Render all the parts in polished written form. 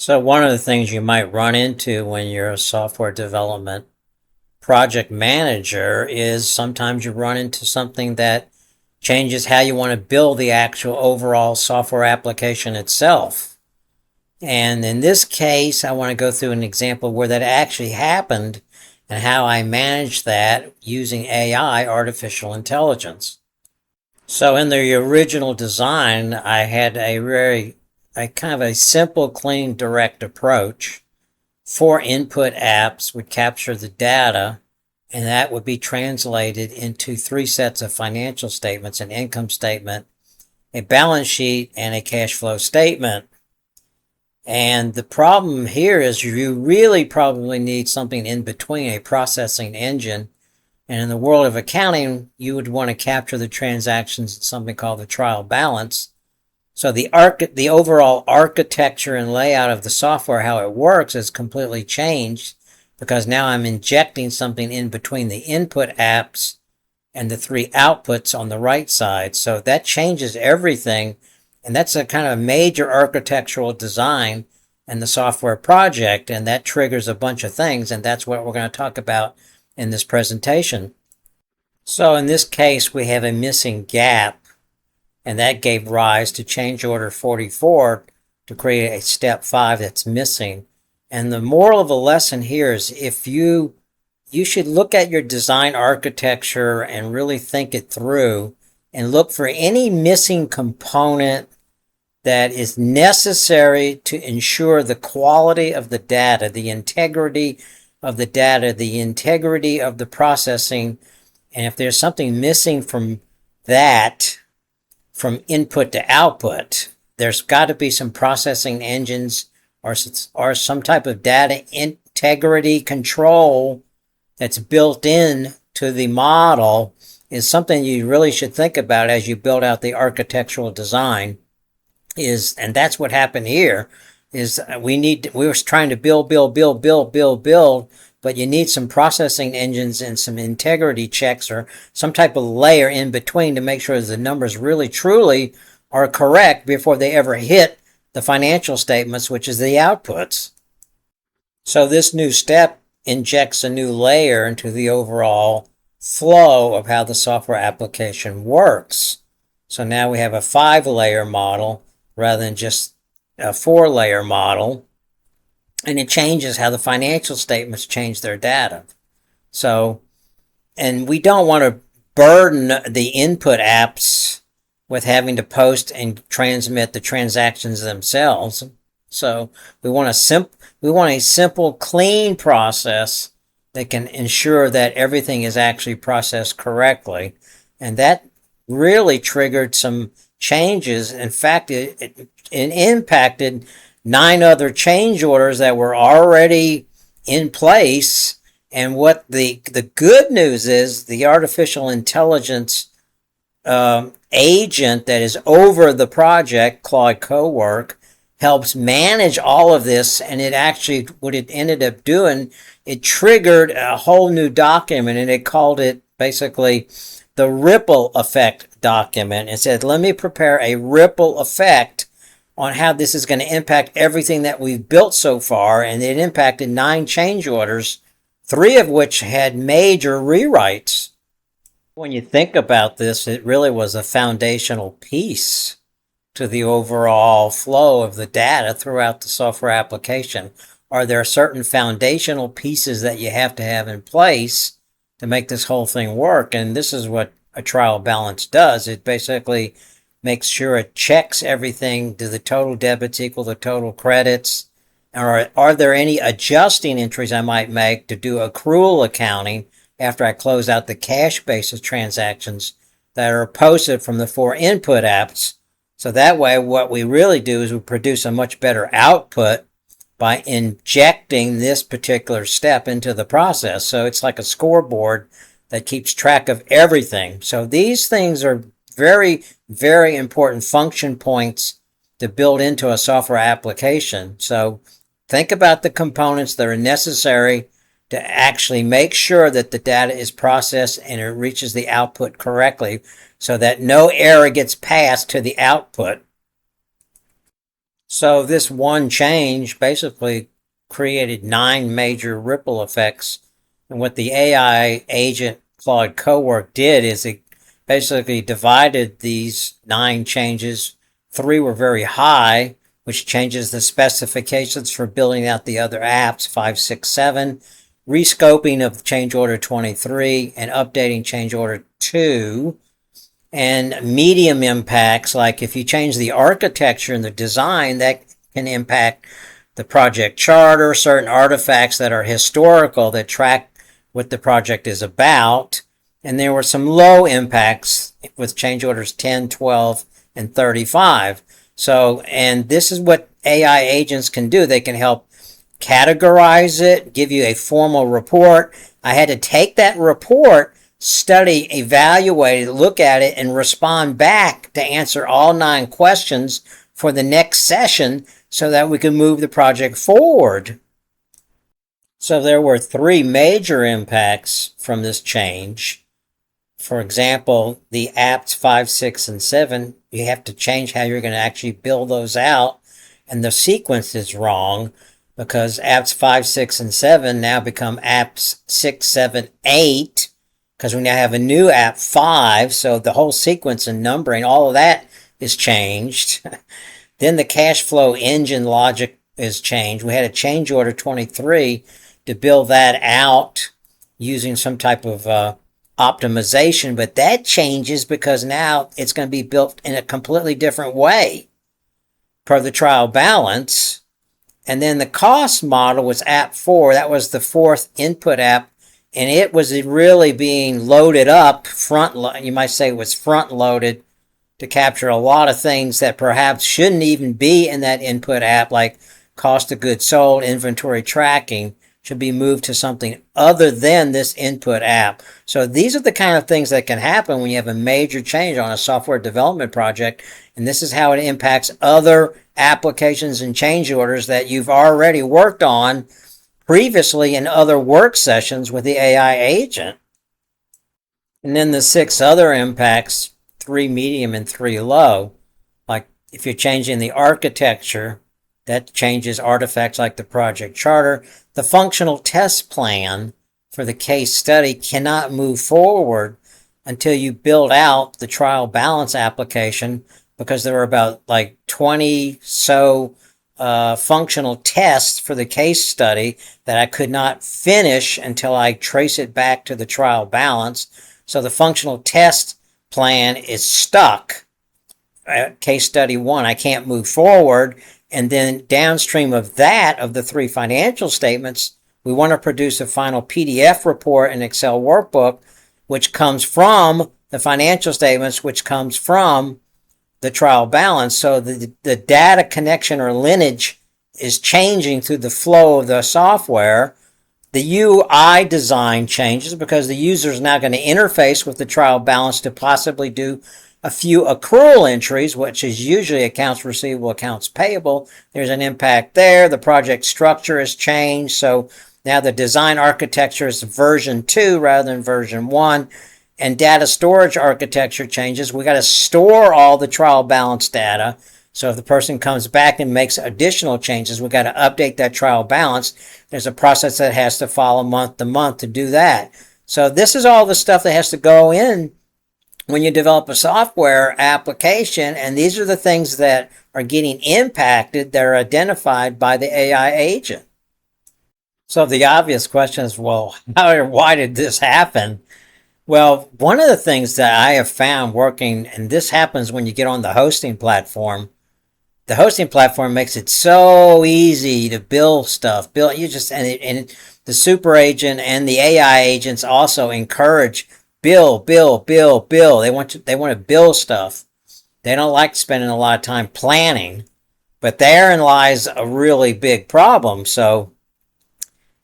So one of the things you might run into when you're a software development project manager is sometimes you run into something that changes how you want to build the actual overall software application itself. And in this case, I want to go through an example where that actually happened and how I managed that using AI, artificial intelligence. So in the original design, I had a kind of a simple, clean, direct approach. 4 input apps would capture the data, and that would be translated into 3 sets of financial statements: an income statement, a balance sheet, and a cash flow statement. And the problem here is you really probably need something in between, a processing engine. And in the world of accounting, you would want to capture the transactions in something called the trial balance. So the overall architecture and layout of the software, how it works, has completely changed because now I'm injecting something in between the input apps and the 3 outputs on the right side. So that changes everything. And that's a kind of major architectural design in the software project. And that triggers a bunch of things. And that's what we're going to talk about in this presentation. So in this case, we have a missing gap, and that gave rise to change order 44 to create a step 5 that's missing. And the moral of the lesson here is if you should look at your design architecture and really think it through and look for any missing component that is necessary to ensure the quality of the data, the integrity of the data, the integrity of the processing. And if there's something missing from that, from input to output, there's got to be some processing engines or some type of data integrity control that's built in to the model is something you really should think about as you build out the architectural design. And that's what happened here. We were trying to build, but you need some processing engines and some integrity checks or some type of layer in between to make sure that the numbers really truly are correct before they ever hit the financial statements, which is the outputs. So this new step injects a new layer into the overall flow of how the software application works. So now we have a 5-layer model rather than just a 4-layer model. And it changes how the financial statements change their data. So, and we don't want to burden the input apps with having to post and transmit the transactions themselves. So we want a simple, clean process that can ensure that everything is actually processed correctly. And that really triggered some changes. In fact, it impacted 9 other change orders that were already in place. And what the good news is, the artificial intelligence agent that is over the project, Claude Cowork, helps manage all of this. And it actually, what it ended up doing, it triggered a whole new document, and it called it basically the ripple effect document. It said, let me prepare a ripple effect on how this is going to impact everything that we've built so far. And it impacted 9 change orders, 3 of which had major rewrites. When you think about this, it really was a foundational piece to the overall flow of the data throughout the software application. Are there certain foundational pieces that you have to have in place to make this whole thing work? And this is what a trial balance does. It basically makes sure it checks everything. Do the total debits equal the total credits? Or are there any adjusting entries I might make to do accrual accounting after I close out the cash basis transactions that are posted from the 4 input apps? So that way, what we really do is we produce a much better output by injecting this particular step into the process. So it's like a scoreboard that keeps track of everything. So these things are very, very important function points to build into a software application. So think about the components that are necessary to actually make sure that the data is processed and it reaches the output correctly so that no error gets passed to the output. So this one change basically created 9 major ripple effects. And what the AI agent Claude Cowork did is it basically divided these 9 changes. 3 were very high, which changes the specifications for building out the other apps, 5, 6, 7, rescoping of change order 23, and updating change order 2. And medium impacts, like if you change the architecture and the design, that can impact the project charter, certain artifacts that are historical that track what the project is about. And there were some low impacts with change orders 10, 12, and 35. So, and this is what AI agents can do. They can help categorize it, give you a formal report. I had to take that report, study, evaluate it, look at it, and respond back to answer all 9 questions for the next session so that we can move the project forward. So there were 3 major impacts from this change. For example, the apps 5, 6, and 7, you have to change how you're going to actually build those out, and the sequence is wrong because apps 5, 6, and 7 now become apps 6, 7, 8, because we now have a new app 5, so the whole sequence and numbering, all of that is changed. Then the cash flow engine logic is changed. We had a change order 23 to build that out using some type of optimization, but that changes because now it's going to be built in a completely different way per the trial balance. And then the cost model was app 4. That was the 4th input app, and it was really being loaded up you might say it was front loaded to capture a lot of things that perhaps shouldn't even be in that input app, like cost of goods sold, inventory tracking, should be moved to something other than this input app. So these are the kind of things that can happen when you have a major change on a software development project, and this is how it impacts other applications and change orders that you've already worked on previously in other work sessions with the AI agent. And then the 6 other impacts, 3 medium and 3 low, like if you're changing the architecture, that changes artifacts like the project charter. The functional test plan for the case study cannot move forward until you build out the trial balance application, because there are about like 20 functional tests for the case study that I could not finish until I trace it back to the trial balance. So the functional test plan is stuck. Case study 1, I can't move forward. And then downstream of that, of the 3 financial statements, we want to produce a final PDF report and Excel workbook, which comes from the financial statements, which comes from the trial balance. So the data connection or lineage is changing through the flow of the software. The UI design changes because the user is now going to interface with the trial balance to possibly do a few accrual entries, which is usually accounts receivable, accounts payable. There's an impact there. The project structure has changed. So now the design architecture is version 2 rather than version 1. And data storage architecture changes. We got to store all the trial balance data. So if the person comes back and makes additional changes, we got to update that trial balance. There's a process that has to follow month to month to do that. So this is all the stuff that has to go in when you develop a software application, and these are the things that are getting impacted that are identified by the AI agent. So the obvious question is, well, why did this happen? Well, one of the things that I have found working, and this happens when you get on the hosting platform, the hosting platform makes it so easy to build stuff. And the super agent and the AI agents also encourage build. They want to build stuff. They don't like spending a lot of time planning, but therein lies a really big problem. So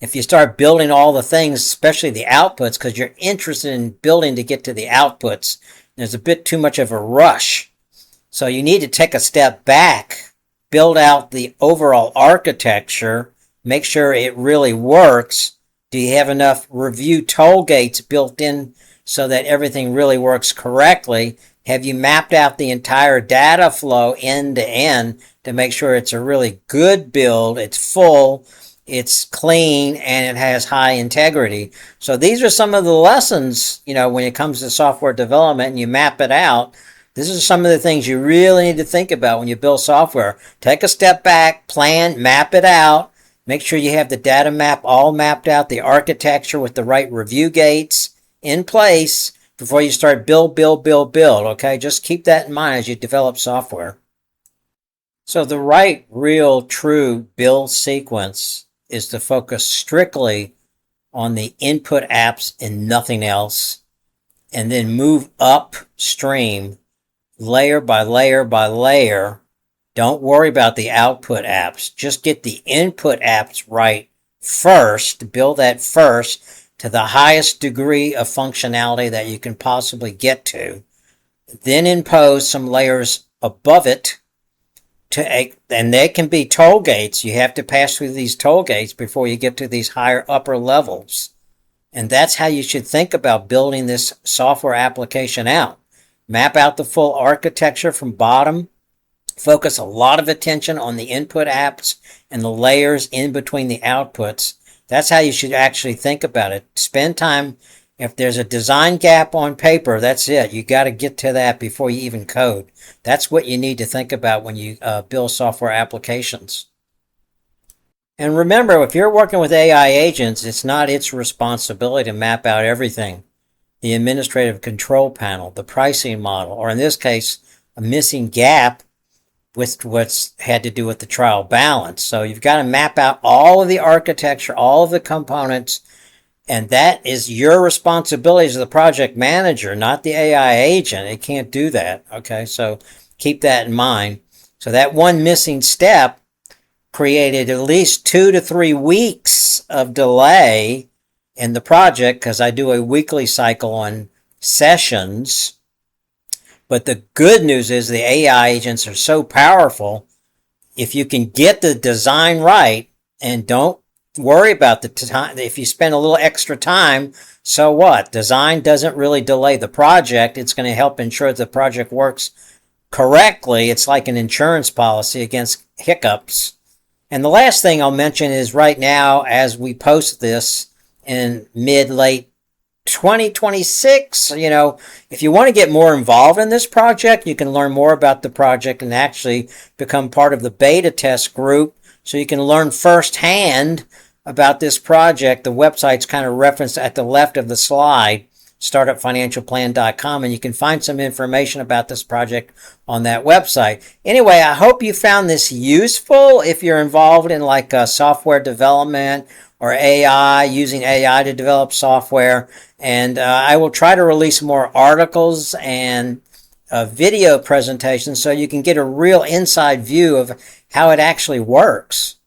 if you start building all the things, especially the outputs, because you're interested in building to get to the outputs, there's a bit too much of a rush. So you need to take a step back, build out the overall architecture, make sure it really works. Do you have enough review tollgates built in so that everything really works correctly? Have you mapped out the entire data flow end to end to make sure it's a really good build, it's full, it's clean, and it has high integrity. So these are some of the lessons, when it comes to software development and you map it out. This is some of the things you really need to think about when you build software. Take a step back, plan, map it out. Make sure you have the data map all mapped out, the architecture with the right review gates in place before you start build, okay? Just keep that in mind as you develop software. So the right, real, true build sequence is to focus strictly on the input apps and nothing else, and then move upstream layer by layer by layer. Don't worry about the output apps. Just get the input apps right first. Build that first to the highest degree of functionality that you can possibly get to. Then impose some layers above it and they can be toll gates. You have to pass through these toll gates before you get to these higher upper levels. And that's how you should think about building this software application out. Map out the full architecture from bottom. Focus a lot of attention on the input apps and the layers in between the outputs. That's how you should actually think about it. Spend time. If there's a design gap on paper, that's it. You got to get to that before you even code. That's what you need to think about when you build software applications. And remember, if you're working with AI agents, it's not its responsibility to map out everything. The administrative control panel, the pricing model, or in this case, a missing gap with what's had to do with the trial balance. So you've got to map out all of the architecture, all of the components, and that is your responsibility as the project manager, not the AI agent. It can't do that, okay? So keep that in mind. So that one missing step created at least 2 to 3 weeks of delay in the project because I do a weekly cycle on sessions. But the good news is the AI agents are so powerful. If you can get the design right and don't worry about the time, if you spend a little extra time, so what? Design doesn't really delay the project. It's going to help ensure the project works correctly. It's like an insurance policy against hiccups. And the last thing I'll mention is right now, as we post this in mid-late 2026, if you want to get more involved in this project, you can learn more about the project and actually become part of the beta test group so you can learn firsthand about this project. The website's kind of referenced at the left of the slide, startupfinancialplan.com, and you can find some information about this project on that website. Anyway, I hope you found this useful if you're involved in software development or AI, using AI to develop software. And I will try to release more articles and video presentations so you can get a real inside view of how it actually works.